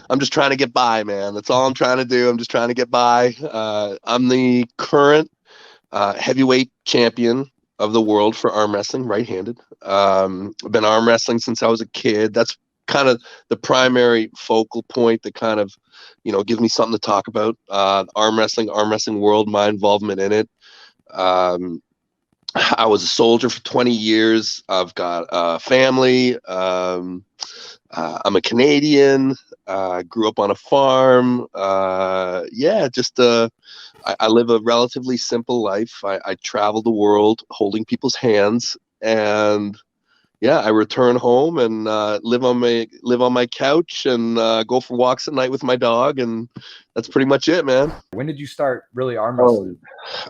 I'm just trying to get by, man. That's all I'm trying to do. I'm just trying to get by. I'm the current heavyweight champion of the world for arm wrestling, right-handed. I've been arm wrestling since I was a kid. That's kind of the primary focal point that kind of, gives me something to talk about. Arm wrestling world, my involvement in it. I was a soldier for 20 years. I've got a family. I'm a Canadian. Grew up on a farm. I live a relatively simple life. I travel the world holding people's hands, and I return home and live on my couch and go for walks at night with my dog, and that's pretty much it, man. When did you start really arm Oh, wrestling?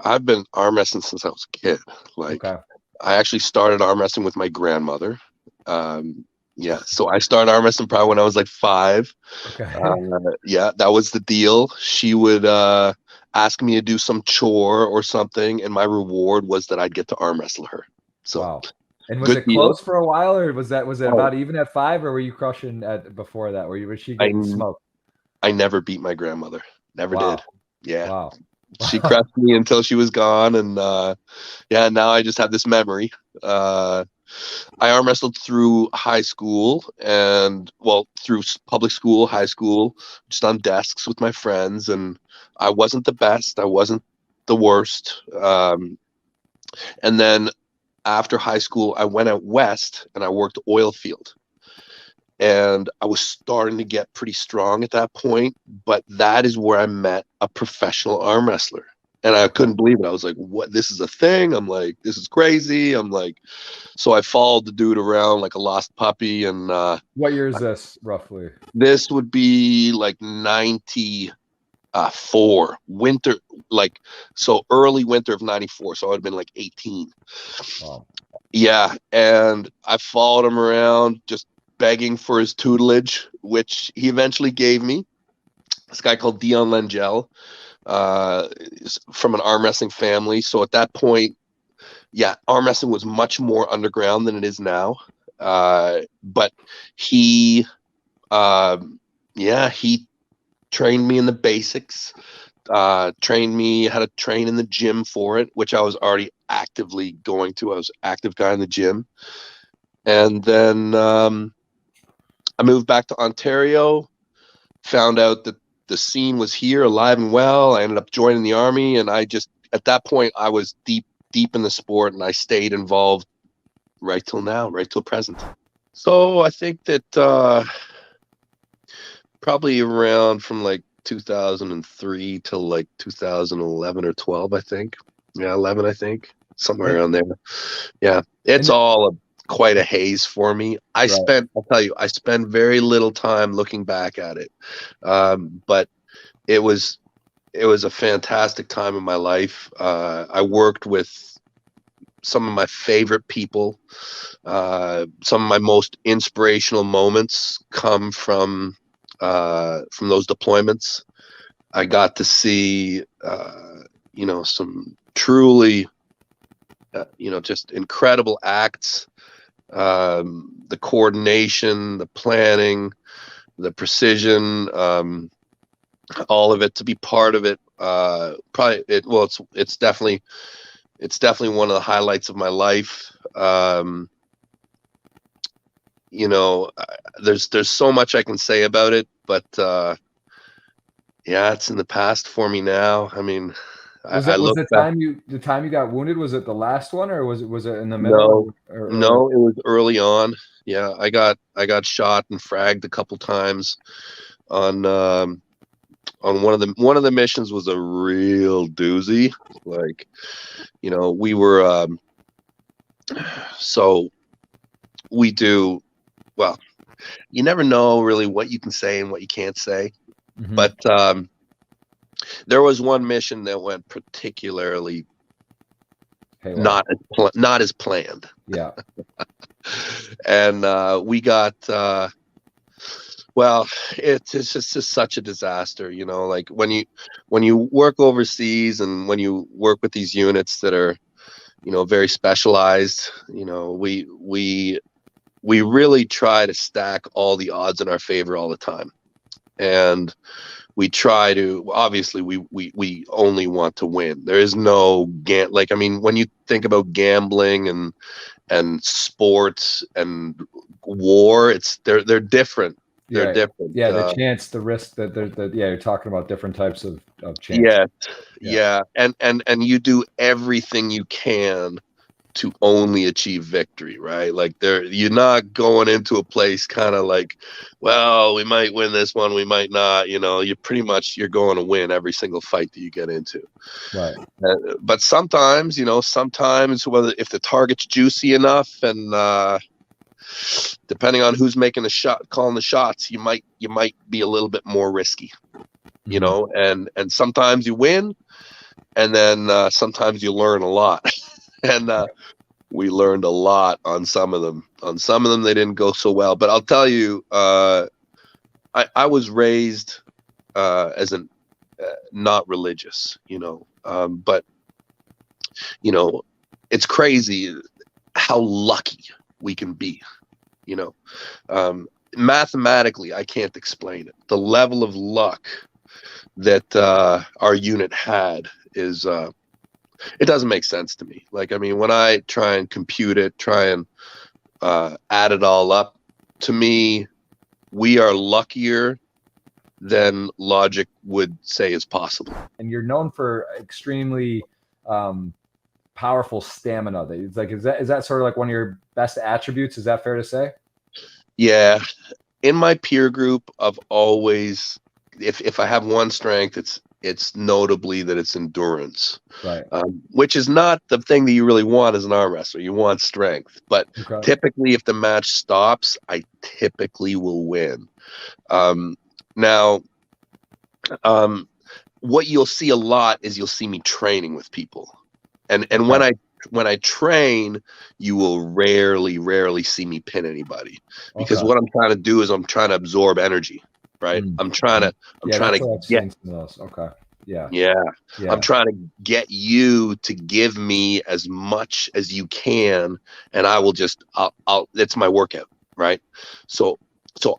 I've been arm wrestling since I was a kid. Okay. I actually started arm wrestling with my grandmother. So I started arm wrestling probably when I was like 5. Okay. That was the deal. She would ask me to do some chore or something, and my reward was that I'd get to arm wrestle her. So, wow. And was good it deal. close for a while, or was it about even at 5, or were you crushing at before that? Was she getting smoked? I never beat my grandmother. Never did. Yeah. Wow. She crushed me until she was gone, and now I just have this memory. I arm wrestled through high school through public school, high school, just on desks with my friends, and I wasn't the best. I wasn't the worst. And then after high school, I went out west and I worked oil field. And I was starting to get pretty strong at that point, but that is where I met a professional arm wrestler. And I couldn't believe it. I was like, what? This is a thing? I'm like, this is crazy. I'm like, so I followed the dude around like a lost puppy. And what year is this, roughly? This would be like 94, winter, early winter of 94. So I would have been like 18. Wow. Yeah. And I followed him around, just begging for his tutelage, which he eventually gave me. This guy called Devon Larratt, from an arm wrestling family. So at that point, arm wrestling was much more underground than it is now. But he trained me in the basics, trained me how to train in the gym for it, which I was already actively going to. I was an active guy in the gym. And then I moved back to Ontario, found out that the scene was here, alive and well. I ended up joining the Army, and at that point, I was deep in the sport, and I stayed involved right till now, right till present. So I think that probably around from like 2003 till like 2011 or 12, I think. Yeah, 11, I think, somewhere around there. Yeah, it's all quite a haze for me. I'll tell you, I spend very little time looking back at it. But it was a fantastic time in my life. I worked with some of my favorite people. Some of my most inspirational moments come from those deployments. I got to see, some truly, just incredible acts. The coordination, the planning, the precision, all of it, to be part of it. It's definitely one of the highlights of my life. There's so much I can say about it, but it's in the past for me now. I mean, the time you got wounded, was it the last one, or was it in the middle? No, it was early on. Yeah, I got shot and fragged a couple times on one of the missions. Was a real doozy. We were so we do well. You never know really what you can say and what you can't say, but there was one mission that went particularly not as planned. Yeah. And we got it's just such a disaster, like when you work overseas and when you work with these units that are, very specialized, we really try to stack all the odds in our favor all the time. and we try to, obviously we only want to win. There is no like, I mean, when you think about gambling and sports and war, they're different. They're different. Yeah, the chance, the risk, you're talking about different types of chance. Yeah. And you do everything you can to only achieve victory, right? Like you're not going into a place kind of like, well, we might win this one, we might not, you know. You're going to win every single fight that you get into. Right. But sometimes, you know, whether if the target's juicy enough and depending on who's making the shot, calling the shots, you might be a little bit more risky, you know. And sometimes you win, and then sometimes you learn a lot. And we learned a lot on some of them. On some of them, they didn't go so well. But I'll tell you, I was raised as an not religious, you know. But you know, it's crazy how lucky we can be, you know. Mathematically, I can't explain it. The level of luck that our unit had is it doesn't make sense to me. Like, I mean, when I try and compute it, try and add it all up, to me, we are luckier than logic would say is possible. And you're known for extremely powerful stamina. It's like, is that sort of like one of your best attributes? Is that fair to say? Yeah. In my peer group, I've always, if I have one strength, it's notably that it's endurance, right? Which is not the thing that you really want as an arm wrestler. You want strength, but typically, if the match stops, I typically will win. Now, what you'll see a lot is you'll see me training with people, and when I train, you will rarely see me pin anybody, because what I'm trying to do is I'm trying to absorb energy. Right. I'm trying to get those. Okay. Yeah. I'm trying to get you to give me as much as you can, and I will just I'll it's my workout, right? So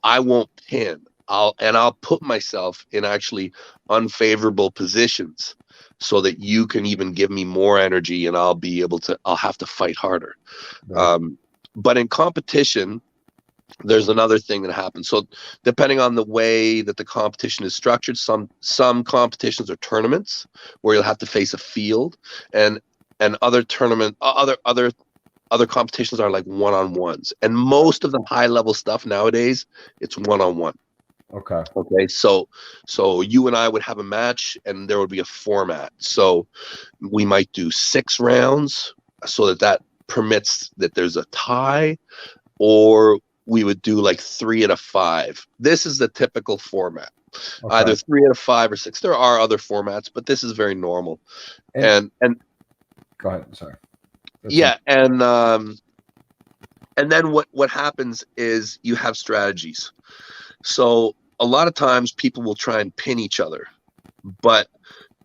I won't pin. I'll put myself in actually unfavorable positions so that you can even give me more energy, and I'll have to fight harder. Right. But in competition, there's another thing that happens. So depending on the way that the competition is structured, some competitions are tournaments where you'll have to face a field, and other competitions are like one-on-ones. And most of the high-level stuff nowadays, it's one-on-one. Okay. So you and I would have a match, and there would be a format. So we might do 6 rounds so that permits that there's a tie, or we would do like 3 out of 5. This is the typical format. Either 3 out of 5 or 6. There are other formats, but this is very normal. And go ahead. Sorry. And then what happens is you have strategies. So a lot of times people will try and pin each other, but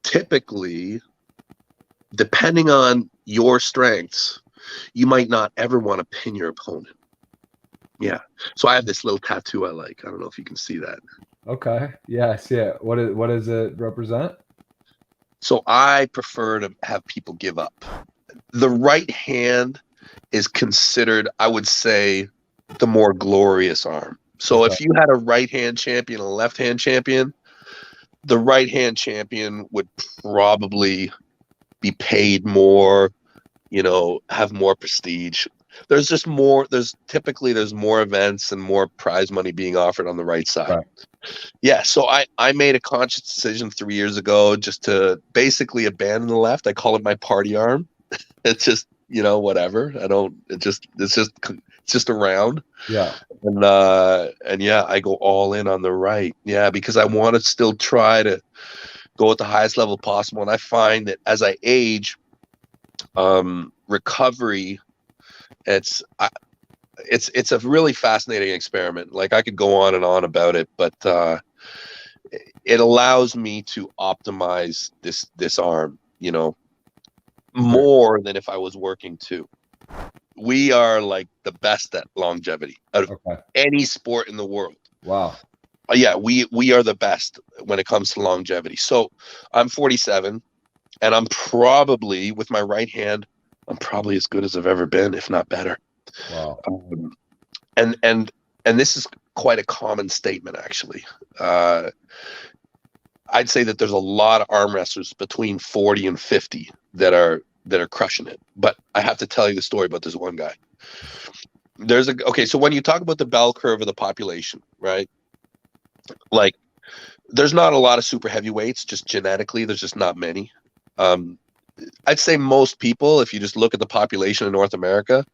typically, depending on your strengths, you might not ever want to pin your opponent. Yeah. So I have this little tattoo I like. I don't know if you can see that. Okay. Yeah, I see it. What does it represent? So I prefer to have people give up. The right hand is considered, I would say, the more glorious arm. So if you had a right hand champion and a left hand champion, the right hand champion would probably be paid more, you know, have more prestige. There's more events and more prize money being offered on the right side. Right. Yeah, so I made a conscious decision 3 years ago just to basically abandon the left. I call it my party arm. It's just, you know, whatever. It's just around. Yeah. And yeah, I go all in on the right. Yeah, because I want to still try to go at the highest level possible. And I find that as I age, recovery, it's a really fascinating experiment. Like, I could go on and on about it, but it allows me to optimize this arm, you know, more than if I was working too. We are like the best at longevity out of any sport in the world. Wow. Yeah, we are the best when it comes to longevity. So I'm 47, and I'm probably, with my right hand, I'm probably as good as I've ever been, if not better. Wow. And this is quite a common statement, actually. I'd say that there's a lot of arm wrestlers between 40 and 50 that are crushing it. But I have to tell you the story about this one guy. Okay, so when you talk about the bell curve of the population, right? Like, there's not a lot of super heavyweights, just genetically, there's just not many. I'd say most people, if you just look at the population in North America,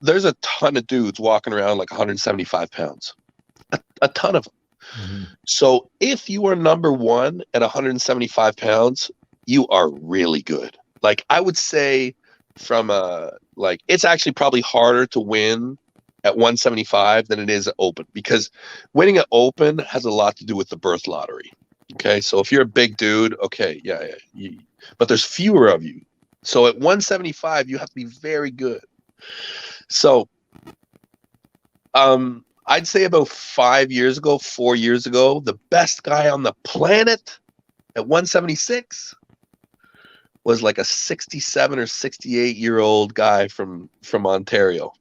there's a ton of dudes walking around like 175 pounds, a ton of them. Mm-hmm. So if you are number one at 175 pounds, you are really good. Like, I would say it's actually probably harder to win at 175 than it is at open, because winning at open has a lot to do with the birth lottery. Okay, so if you're a big dude, okay, yeah, but there's fewer of you. So at 175, you have to be very good. So, I'd say about 4 years ago, the best guy on the planet at 176 was like a 67 or 68-year-old guy from Ontario.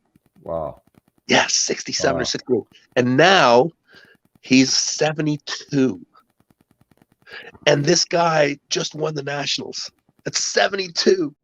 Wow. Yeah, 67 or 68. And now he's 72. And this guy just won the Nationals at 72.